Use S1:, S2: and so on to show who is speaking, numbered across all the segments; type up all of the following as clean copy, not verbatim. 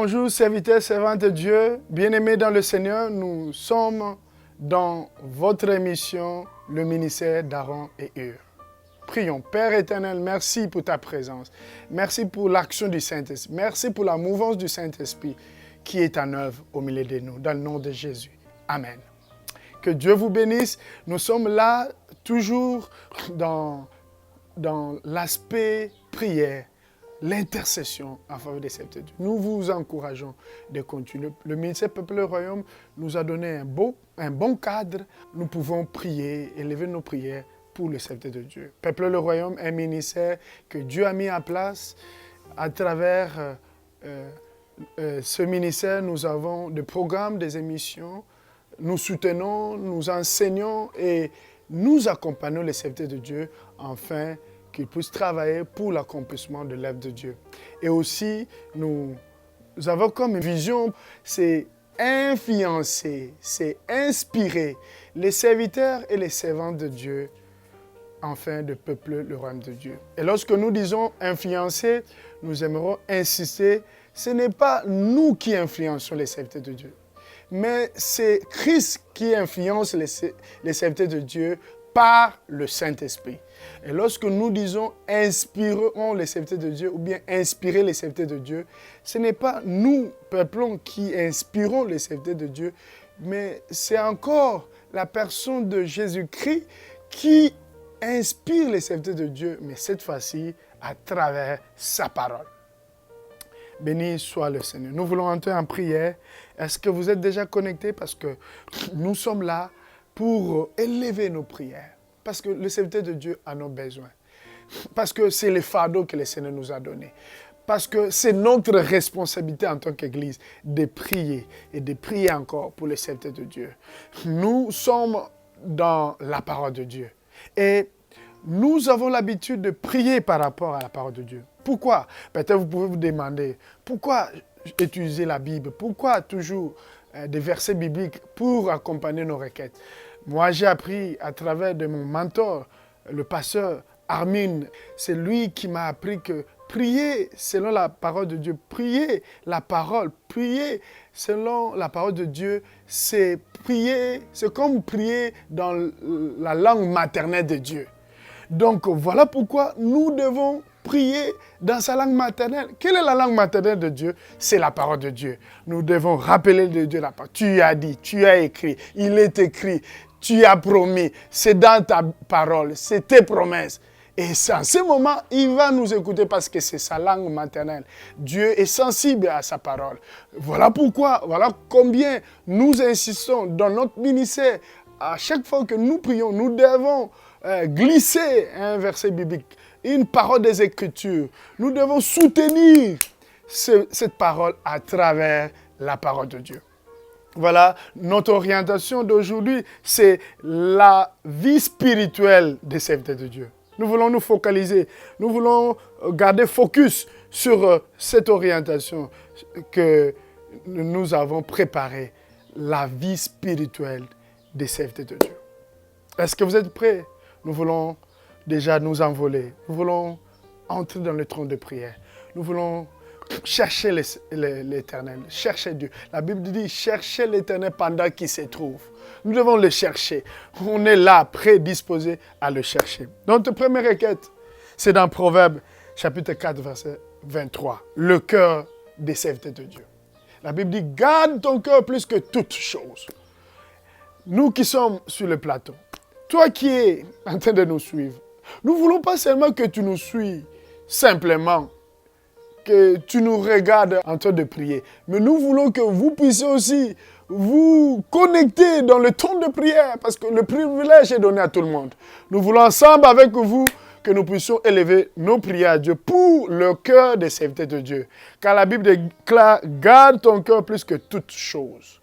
S1: Bonjour, serviteurs, servantes de Dieu, bien-aimés dans le Seigneur, nous sommes dans votre émission, le ministère d'Aaron et Hur. Prions. Père éternel, merci pour ta présence. Merci pour l'action du Saint-Esprit. Merci pour la mouvance du Saint-Esprit qui est en œuvre au milieu de nous, dans le nom de Jésus. Amen. Que Dieu vous bénisse. Nous sommes là toujours dans l'aspect prière, l'intercession en faveur des serviteurs de Dieu. Nous vous encourageons de continuer. Le ministère Peuple et Royaume nous a donné un bon cadre. Nous pouvons prier, élever nos prières pour le serviteur de Dieu. Peuple et le Royaume est un ministère que Dieu a mis en place. À travers ce ministère, nous avons des programmes, des émissions. Nous soutenons, nous enseignons et nous accompagnons les serviteurs de Dieu afin qu'ils puissent travailler pour l'accomplissement de l'œuvre de Dieu. Et aussi, nous avons comme vision, c'est influencer, c'est inspirer les serviteurs et les servantes de Dieu afin de peupler le royaume de Dieu. Et lorsque nous disons influencer, nous aimerons insister, ce n'est pas nous qui influençons les serviteurs de Dieu, mais c'est Christ qui influence les serviteurs de Dieu par le Saint-Esprit. Et lorsque nous disons inspirons les serviteurs de Dieu ou bien inspirer les serviteurs de Dieu, ce n'est pas nous, peuplons, qui inspirons les serviteurs de Dieu, mais c'est encore la personne de Jésus-Christ qui inspire les serviteurs de Dieu, mais cette fois-ci à travers sa parole. Béni soit le Seigneur. Nous voulons entrer en prière. Est-ce que vous êtes déjà connectés? Parce que nous sommes là pour élever nos prières. Parce que le serviteur de Dieu a nos besoins. Parce que c'est le fardeau que le Seigneur nous a donné. Parce que c'est notre responsabilité en tant qu'Église de prier et de prier encore pour les serviteurs de Dieu. Nous sommes dans la parole de Dieu. Et nous avons l'habitude de prier par rapport à la parole de Dieu. Pourquoi? Peut-être vous pouvez vous demander, pourquoi utiliser la Bible? Pourquoi toujours des versets bibliques pour accompagner nos requêtes? Moi, j'ai appris à travers de mon mentor, le pasteur Armin, c'est lui qui m'a appris que prier selon la parole de Dieu, prier la parole, prier selon la parole de Dieu, c'est prier, c'est comme prier dans la langue maternelle de Dieu. Donc voilà pourquoi nous devons prier dans sa langue maternelle. Quelle est la langue maternelle de Dieu? C'est la parole de Dieu. Nous devons rappeler de Dieu la parole. Tu as dit, tu as écrit, il est écrit, tu as promis, c'est dans ta parole, c'est tes promesses. Et en ce moment, il va nous écouter parce que c'est sa langue maternelle. Dieu est sensible à sa parole. Voilà pourquoi, voilà combien nous insistons dans notre ministère. À chaque fois que nous prions, nous devons glisser un verset biblique, une parole des Écritures. Nous devons soutenir cette parole à travers la parole de Dieu. Voilà, notre orientation d'aujourd'hui, c'est la vie spirituelle des serviteurs de Dieu. Nous voulons nous focaliser, nous voulons garder focus sur cette orientation que nous avons préparée, la vie spirituelle des serviteurs de Dieu. Est-ce que vous êtes prêts? Nous voulons déjà nous envoler, nous voulons entrer dans le trône de prière, nous voulons chercher l'Éternel, chercher Dieu. La Bible dit, chercher l'Éternel pendant qu'il se trouve. Nous devons le chercher. On est là, prédisposé à le chercher. Notre première requête, c'est dans Proverbes, chapitre 4, verset 23. Le cœur des serviteurs de Dieu. La Bible dit, garde ton cœur plus que toute chose. Nous qui sommes sur le plateau, toi qui es en train de nous suivre, nous ne voulons pas seulement que tu nous suives simplement, que tu nous regardes en train de prier. Mais nous voulons que vous puissiez aussi vous connecter dans le temps de prière parce que le privilège est donné à tout le monde. Nous voulons ensemble avec vous que nous puissions élever nos prières à Dieu pour le cœur des serviteurs de Dieu. Car la Bible déclare, garde ton cœur plus que toute chose.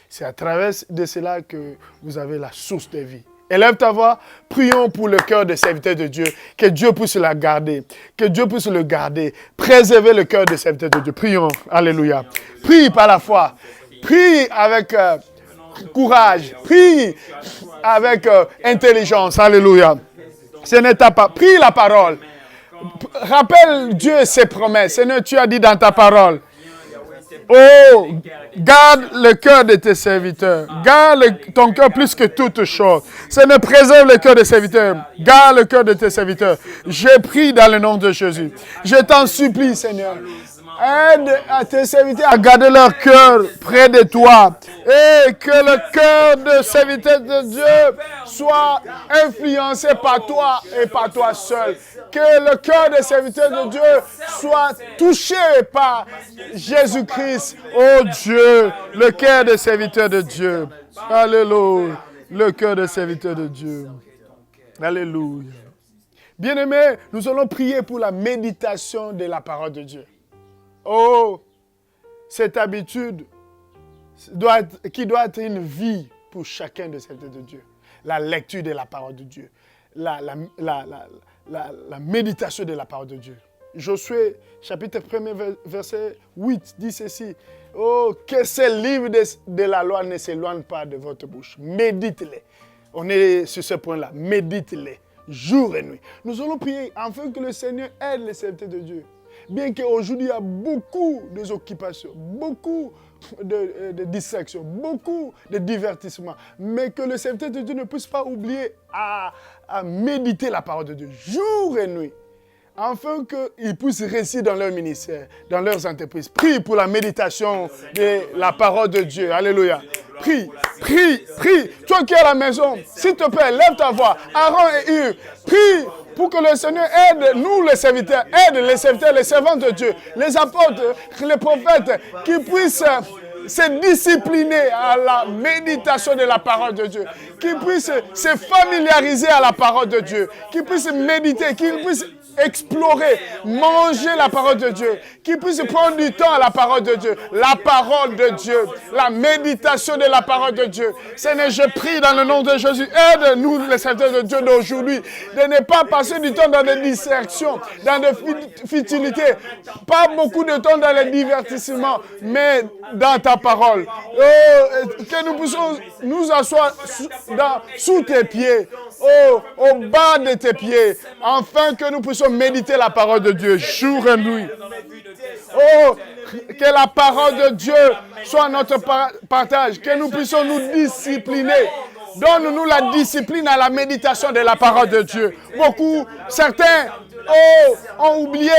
S1: C'est à travers de cela que vous avez la source de vie. Élève ta voix, prions pour le cœur des serviteurs de Dieu, que Dieu puisse la garder, que Dieu puisse le garder, préserver le cœur des serviteurs de Dieu. Prions, alléluia. Prie par la foi, prie avec courage, prie avec intelligence, alléluia. Ce n'est ta pas, prie la parole. Rappelle Dieu ses promesses. Seigneur, tu as dit dans ta parole, Oh, garde le cœur de tes serviteurs. Garde ton cœur plus que toute chose. Seigneur, préserve le cœur des serviteurs. Garde le cœur de tes serviteurs. Je prie dans le nom de Jésus. Je t'en supplie, Seigneur. Aide à tes serviteurs à garder leur cœur près de toi. Et que le cœur de serviteurs de Dieu soit influencé par toi et par toi seul. Que le cœur des serviteurs de Dieu soit touché par Jésus-Christ. Oh Dieu, le cœur des serviteurs de Dieu. Alléluia. Le cœur des serviteurs de Dieu. Alléluia. Bien-aimés, nous allons prier pour la méditation de la parole de Dieu. Oh, cette habitude qui doit être une vie pour chacun de serviteurs de Dieu. La lecture de la parole de Dieu. La méditation de la parole de Dieu. Josué, chapitre 1er, verset 8, dit ceci. Oh, que ces livres de la loi ne s'éloignent pas de votre bouche. Médite-les. On est sur ce point-là. Médite-les, jour et nuit. Nous allons prier afin que le Seigneur aide les serviteurs de Dieu. Bien qu'aujourd'hui, il y a beaucoup d'occupations, beaucoup de distractions, beaucoup de divertissements, mais que le serviteur de Dieu ne puisse pas oublier à méditer la parole de Dieu jour et nuit, afin qu'ils puissent réussir dans leur ministère, dans leurs entreprises. Prie pour la méditation de la parole de Dieu. Alléluia. Prie, prie, prie. Toi qui es à la maison, s'il te plaît, lève ta voix. Aaron et Hur, prie pour que le Seigneur aide nous les serviteurs, aide les serviteurs, les servants de Dieu, les apôtres, les prophètes, qui puissent se discipliner à la méditation de la parole de Dieu, qui puissent se familiariser à la parole de Dieu, qui puissent méditer, qui puissent explorer, manger la parole de Dieu, qui puisse prendre du temps à la parole de Dieu, la parole de Dieu, la méditation de la parole de Dieu. Seigneur, je prie dans le nom de Jésus, aide-nous les serviteurs de Dieu d'aujourd'hui, de ne pas passer du temps dans des distractions, dans des futilités, pas beaucoup de temps dans les divertissements, mais dans ta parole. Que nous puissions nous asseoir sous tes pieds, au bas de tes pieds, afin que nous puissions méditer la parole de Dieu jour et nuit. Oh, que la parole de Dieu soit notre partage, que nous puissions nous discipliner. Donne-nous la discipline à la méditation de la parole de Dieu. Certains ont oublié,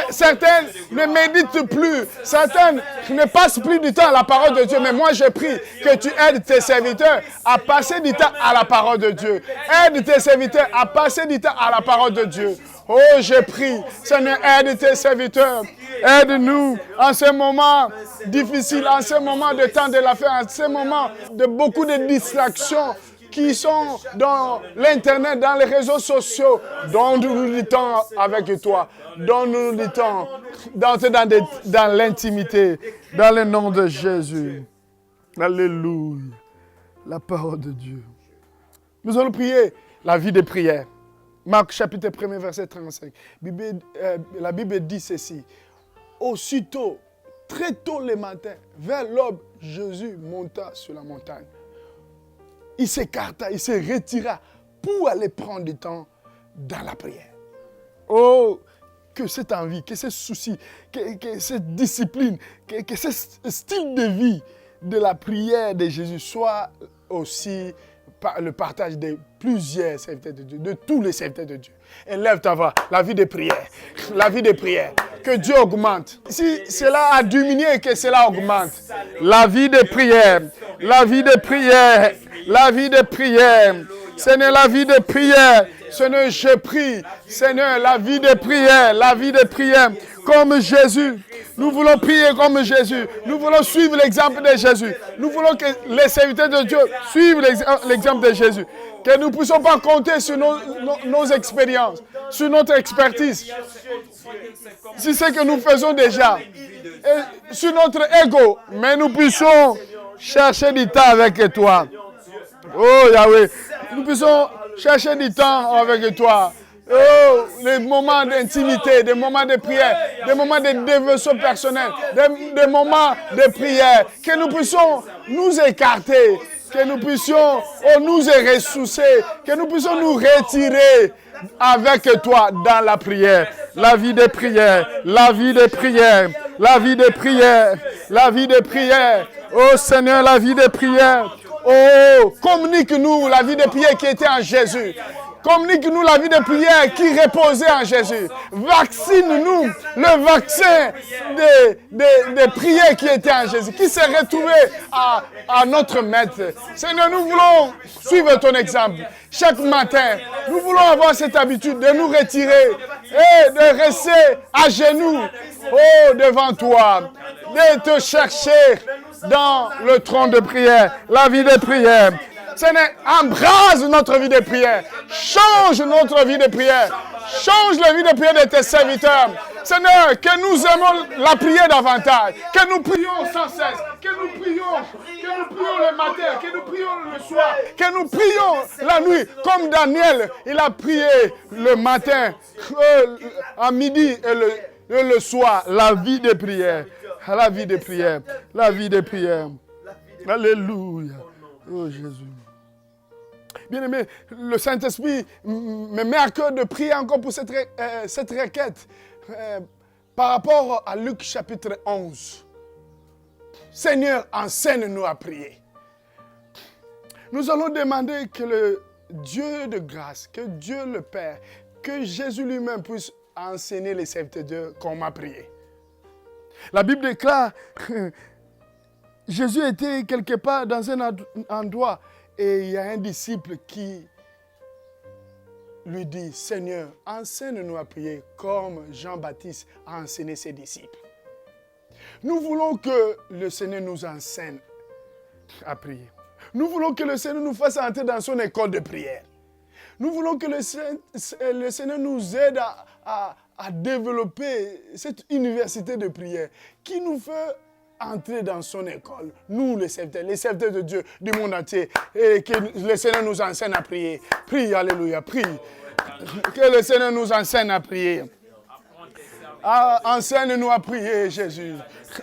S1: certains ne méditent plus, certains ne passent plus du temps à la parole de Dieu. Mais moi, je prie que tu aides tes serviteurs à passer du temps à la parole de Dieu. Aide tes serviteurs à passer du temps à la parole de Dieu. Oh, je prie, Seigneur, aide tes serviteurs. Aide-nous en ce moment difficile, en ce moment de temps de la fin, en ce moment de beaucoup de distractions qui sont dans l'Internet, dans les réseaux sociaux. Donne-nous du temps avec toi. Donne-nous du temps d'entrer dans l'intimité, dans le nom de Jésus. Alléluia. La parole de Dieu. Nous allons prier la vie de prière. Marc chapitre 1er, verset 35. La Bible dit ceci. Aussitôt, très tôt le matin, vers l'aube, Jésus monta sur la montagne. Il s'écarta, il se retira pour aller prendre du temps dans la prière. Oh, que cette envie, que ce souci, que cette discipline, que ce style de vie de la prière de Jésus soit aussi le partage de plusieurs serviteurs de Dieu, de tous les serviteurs de Dieu. Élève ta voix, la vie de prière, la vie de prière. Que Dieu augmente. Si cela a diminué, que cela augmente. La vie de prière, la vie de prière, la vie de prière. Seigneur, la vie de prière. Seigneur, je prie. Seigneur, la vie de prière, la vie de prière. Comme Jésus. Nous voulons prier comme Jésus. Nous voulons suivre l'exemple de Jésus. Nous voulons que les serviteurs de Dieu suivent l'exemple de Jésus. Que nous ne puissions pas compter sur nos expériences, sur notre expertise, sur ce que nous faisons déjà, et sur notre ego. Mais nous puissions chercher du temps avec toi. Oh Yahweh, nous puissions chercher du temps avec toi. Oh, les moments d'intimité, des moments de prière, des moments de dévotion personnelle, des moments de prière, que nous puissions nous écarter, que nous puissions nous ressourcer, que nous puissions nous retirer avec toi dans la prière. la vie des prières, la vie des prières, la vie des prières, la vie des prières. Oh Seigneur, la vie des prières. Oh, communique-nous la vie des prières qui était en Jésus. Communique-nous la vie de prière qui reposait en Jésus. Vaccine-nous le vaccin des prières qui étaient en Jésus, qui s'est retrouvé à notre maître. Seigneur, nous voulons suivre ton exemple. Chaque matin, nous voulons avoir cette habitude de nous retirer et de rester à genoux devant toi, de te chercher dans le trône de prière, la vie de prière. Seigneur, embrase notre vie de prière. Change notre vie de prière. Change la vie de prière de tes serviteurs. Seigneur, que nous aimons la prière davantage. Que nous prions sans cesse. Que nous prions le matin. Que nous prions le soir. Que nous prions la nuit. Comme Daniel, il a prié le matin, à midi et le soir. La vie de prière. La vie de prière. La vie de prière. Alléluia. Oh Jésus. Bien-aimé, le Saint-Esprit me met à cœur de prier encore pour cette requête. Par rapport à Luc chapitre 11. Seigneur, enseigne-nous à prier. Nous allons demander que le Dieu de grâce, que Dieu le Père, que Jésus lui-même puisse enseigner les serviteurs de Dieu comment prier. La Bible déclare que Jésus était quelque part dans un endroit et il y a un disciple qui lui dit, Seigneur, enseigne-nous à prier comme Jean-Baptiste a enseigné ses disciples. Nous voulons que le Seigneur nous enseigne à prier. Nous voulons que le Seigneur nous fasse entrer dans son école de prière. Nous voulons que le Seigneur nous aide à développer cette université de prière qui nous fait entrer dans son école. Nous, les serviteurs de Dieu du monde entier, et que le Seigneur nous enseigne à prier. Prie, alléluia, prie. Que le Seigneur nous enseigne à prier. Enseigne-nous à prier, Jésus.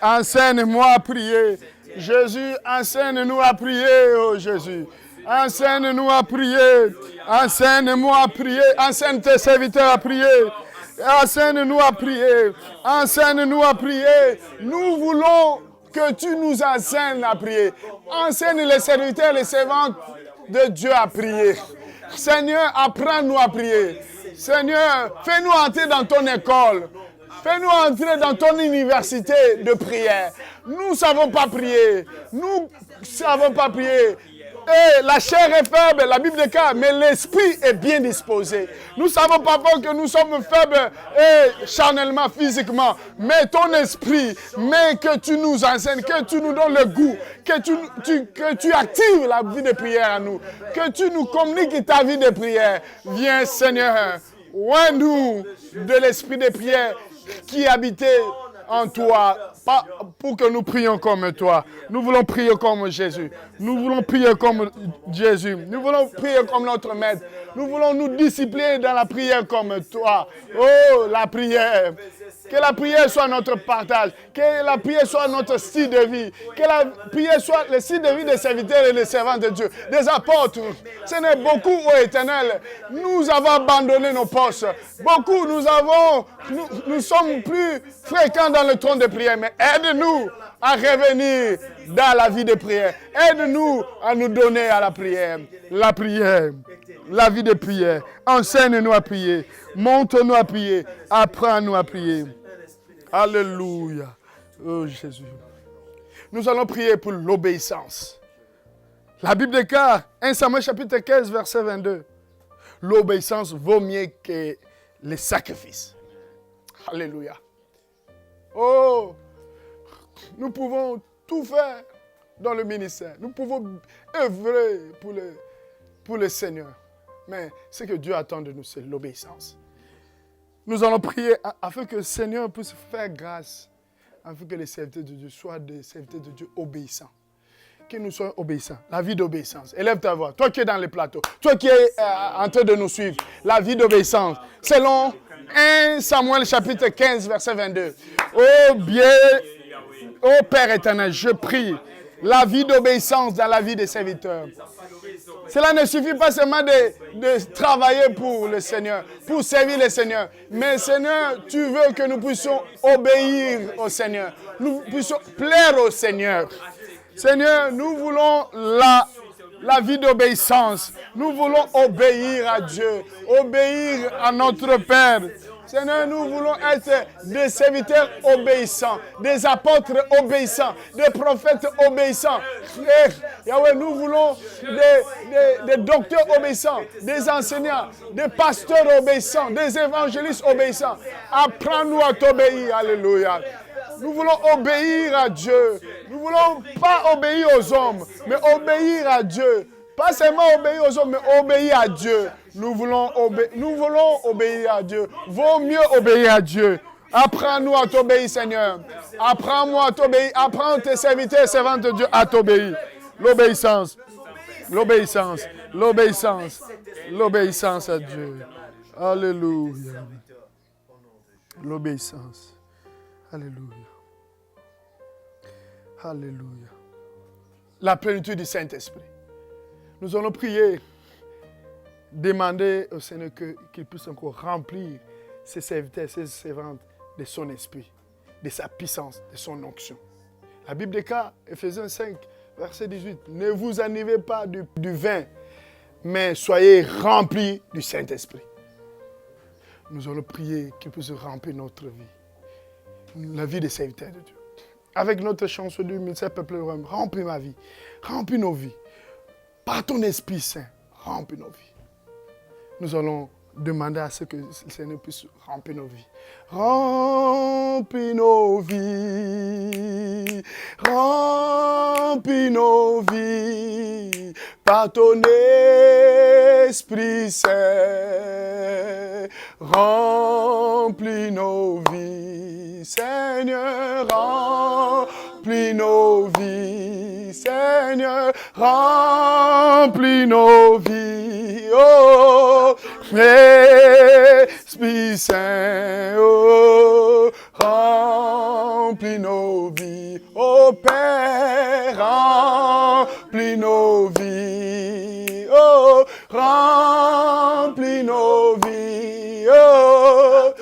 S1: Enseigne-moi à prier. Jésus, enseigne-nous à prier, oh Jésus. Enseigne-nous à prier. Enseigne-moi à prier. Enseigne tes serviteurs à prier. Enseigne-nous à prier. Enseigne-nous à prier. Nous voulons que tu nous enseignes à prier. Enseigne les serviteurs, les servantes de Dieu à prier. Seigneur, apprends-nous à prier. Seigneur, fais-nous entrer dans ton école. Fais-nous entrer dans ton université de prière. Nous ne savons pas prier. Nous ne savons pas prier. Et la chair est faible, la Bible déclare, mais l'esprit est bien disposé. Nous savons parfois que nous sommes faibles et charnellement, physiquement. Mais ton esprit, mais que tu nous enseignes, que tu nous donnes le goût, que tu actives la vie de prière à nous, que tu nous communiques ta vie de prière. Viens Seigneur, oins-nous de l'esprit de prière qui habitait en toi, pour que nous prions comme toi. Nous voulons prier comme Jésus. Nous voulons prier comme Jésus. Nous voulons prier comme notre Maître. Nous voulons nous discipliner dans la prière comme toi. Oh, la prière. Que la prière soit notre partage. Que la prière soit notre style de vie. Que la prière soit le style de vie des serviteurs et des servants de Dieu. Des apôtres. Ce n'est beaucoup, ô Éternel. Nous avons abandonné nos postes. Beaucoup, nous sommes plus fréquents dans le trône de prière. Mais aide-nous à revenir dans la vie de prière. Aide-nous à nous donner à la prière. La prière. La vie de prière. Enseigne-nous à prier. Montre-nous à prier. Apprends-nous à prier. Alléluia. Oh Jésus. Nous allons prier pour l'obéissance. La Bible déclare, 1 Samuel chapitre 15, verset 22. L'obéissance vaut mieux que les sacrifices. Alléluia. Oh, nous pouvons tout faire dans le ministère. Nous pouvons œuvrer pour le Seigneur. Mais ce que Dieu attend de nous, c'est l'obéissance. Nous allons prier afin que le Seigneur puisse faire grâce, afin que les serviteurs de Dieu soient des serviteurs de Dieu obéissants. Que nous soyons obéissants. La vie d'obéissance. Élève ta voix. Toi qui es dans les plateaux, toi qui es en train de nous suivre, la vie d'obéissance. Selon 1 Samuel chapitre 15, verset 22. Ô Père éternel, je prie la vie d'obéissance dans la vie des serviteurs. Cela ne suffit pas seulement de travailler pour le Seigneur, pour servir le Seigneur. Mais Seigneur, tu veux que nous puissions obéir au Seigneur. Nous puissions plaire au Seigneur. Seigneur, nous voulons la vie d'obéissance. Nous voulons obéir à Dieu, obéir à notre Père. Seigneur, nous voulons être des serviteurs obéissants, des apôtres obéissants, des prophètes obéissants. Et, Yahweh, nous voulons des docteurs obéissants, des enseignants, des pasteurs obéissants, des évangélistes obéissants. Apprends-nous à t'obéir. Alléluia. Nous voulons obéir à Dieu. Nous ne voulons pas obéir aux hommes, mais obéir à Dieu. Pas seulement obéir aux hommes, mais obéir à Dieu. Nous voulons obéir à Dieu. Vaut mieux obéir à Dieu. Apprends-nous à t'obéir, Seigneur. Apprends-moi à t'obéir. Apprends tes serviteurs et servantes de Dieu à t'obéir. L'obéissance. L'obéissance. L'obéissance. L'obéissance à Dieu. Alléluia. L'obéissance. Alléluia. Alléluia. La plénitude du Saint-Esprit. Nous allons prier, demander au Seigneur qu'il puisse encore remplir ses serviteurs, ses servantes de son esprit, de sa puissance, de son onction. La Bible déclare, Ephésiens 5, verset 18, ne vous enivrez pas du vin, mais soyez remplis du Saint-Esprit. Nous allons prier qu'il puisse remplir notre vie, la vie des serviteurs de Dieu. Avec notre chanson du ministère Peuple Rome, remplis ma vie, remplis nos vies. Par ton Esprit Saint, remplis nos vies. Nous allons demander à ce que le Seigneur puisse remplir nos vies. Remplis nos vies. Remplis nos vies. Par ton Esprit Saint. Remplis nos vies. Seigneur, remplis nos vies. Seigneur, remplis nos vies. Oh, Esprit Saint, oh, remplis nos vies. Oh, Père, remplis nos vies. Oh, remplis nos vies. Oh,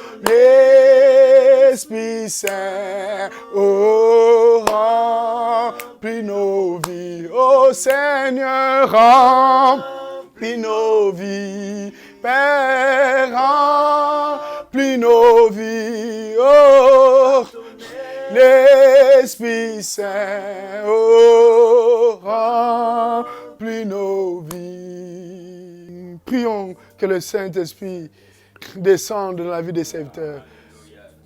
S1: Esprit Saint, oh, remplis nos vies. Oh Seigneur, remplis nos vies. Père, remplis nos vies. Oh, l'Esprit Saint, oh, remplis nos vies. Prions que le Saint-Esprit descende dans la vie des serviteurs.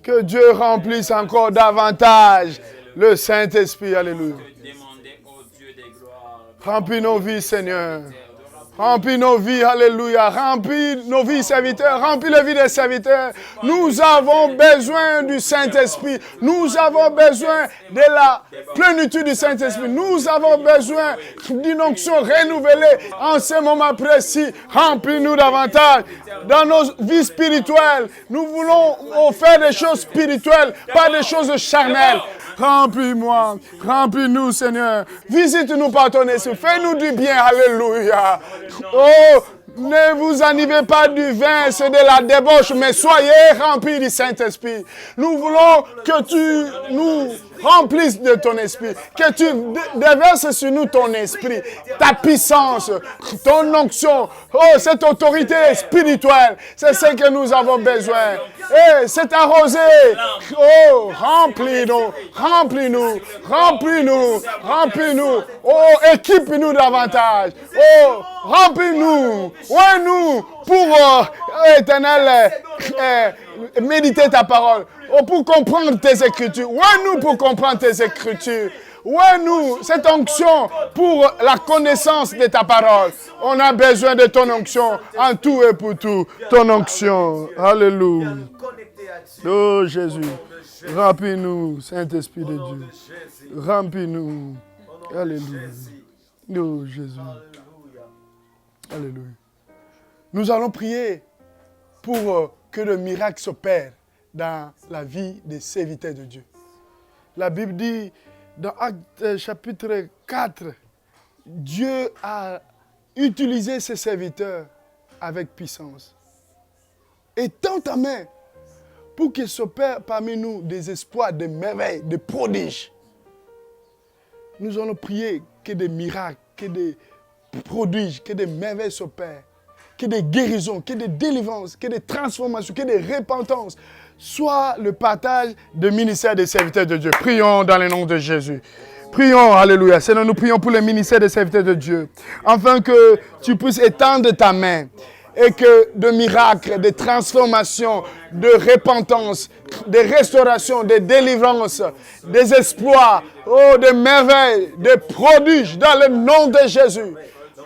S1: Que Dieu remplisse encore davantage le Saint-Esprit. Alléluia. Remplis nos vies, Seigneur. Remplis nos vies, alléluia. Remplis nos vies, serviteurs. Remplis la vie des serviteurs. Nous avons besoin du Saint-Esprit. Nous avons besoin de la plénitude du Saint-Esprit. Nous avons besoin d'une onction renouvelée en ce moment précis. Remplis-nous davantage. Dans nos vies spirituelles, nous voulons faire des choses spirituelles, pas des choses charnelles. Remplis-moi, remplis-nous, Seigneur. Visite-nous par ton esprit. Fais-nous du bien, alléluia. Oh, ne vous enivrez pas du vin, c'est de la débauche, mais soyez remplis du Saint-Esprit. Nous voulons que tu nous remplisses de ton esprit, que tu déverses sur nous ton esprit, ta puissance, ton onction, oh, cette autorité spirituelle, c'est ce que nous avons besoin. Et c'est arrosé, oh, remplis-nous, remplis-nous, remplis-nous, remplis-nous, oh, équipe-nous davantage, oh, remplis-nous, ouais, nous, pour, éternel, méditer ta parole, oh, pour comprendre tes écritures. Ouais, nous, pour comprendre tes écritures. Ouais, nous, cette onction pour la connaissance de ta parole. On a besoin de ton onction en tout et pour tout. Ton onction. Alléluia. Oh, Jésus. Remplis-nous, Saint-Esprit de Dieu. Remplis-nous. Alléluia. Oh, Jésus. Alléluia. Nous allons prier pour que le miracle s'opère dans la vie des serviteurs de Dieu. La Bible dit dans Actes chapitre 4, Dieu a utiliser ces serviteurs avec puissance. Et tends ta main pour qu'il s'opère parmi nous des exploits, des merveilles, des prodiges. Nous allons prier que des miracles, que des prodiges, que des merveilles s'opèrent, que des guérisons, que des délivrances, que des transformations, que des repentances soient le partage du ministère des serviteurs de Dieu. Prions dans le nom de Jésus. Prions, alléluia. Seigneur, nous prions pour le ministère des serviteurs de Dieu, afin que tu puisses étendre ta main et que de miracles, de transformations, de repentance, des restaurations, des délivrances, des exploits, oh, des merveilles, des prodiges dans le nom de Jésus.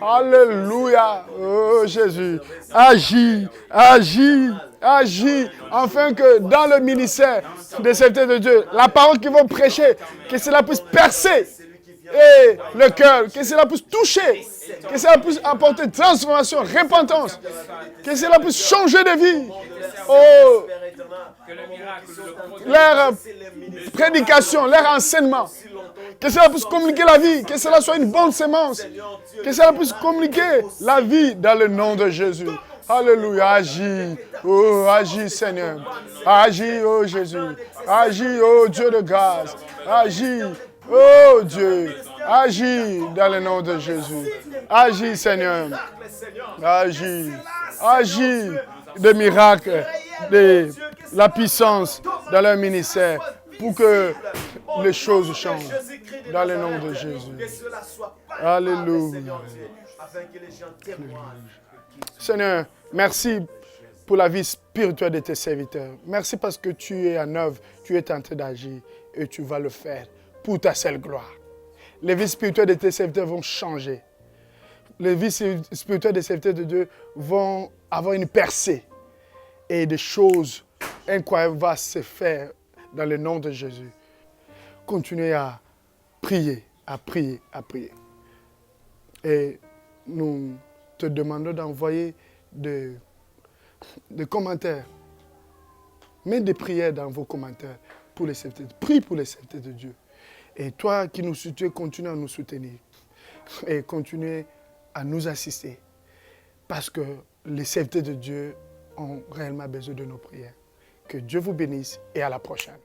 S1: Alléluia. Oh Jésus, agis, agis, agis, afin que dans le ministère des serviteurs de Dieu, la parole qu'ils vont prêcher, que cela puisse percer et le cœur, que cela puisse toucher, que cela puisse apporter transformation, repentance, que cela puisse changer de vie. Oh, leur prédication, leur enseignement, que cela puisse communiquer la vie, que cela soit une bonne sémence, que cela puisse communiquer la vie dans le nom de Jésus. Alléluia, agis, oh, agis Seigneur, agis, oh Jésus, agis, oh Dieu de grâce, agis, oh Dieu, agis dans le nom de Jésus, agis Seigneur, agis, agis des miracles, de la puissance dans leur ministère, pour que les choses changent dans le nom de Jésus. Alléluia. Seigneur, merci pour la vie spirituelle de tes serviteurs. Merci parce que tu es en œuvre, tu es en train d'agir et tu vas le faire pour ta seule gloire. Les vies spirituelles de tes serviteurs vont changer. Les vies spirituelles des serviteurs de Dieu vont avoir une percée et des choses incroyables vont se faire dans le nom de Jésus. Continuez à prier, à prier, à prier. Et nous te demandons d'envoyer des commentaires. Mets des prières dans vos commentaires pour les serviteurs. Prie pour les serviteurs de Dieu. Et toi qui nous soutiens, continue à nous soutenir. Et continue à nous assister. Parce que les serviteurs de Dieu ont réellement besoin de nos prières. Que Dieu vous bénisse et à la prochaine.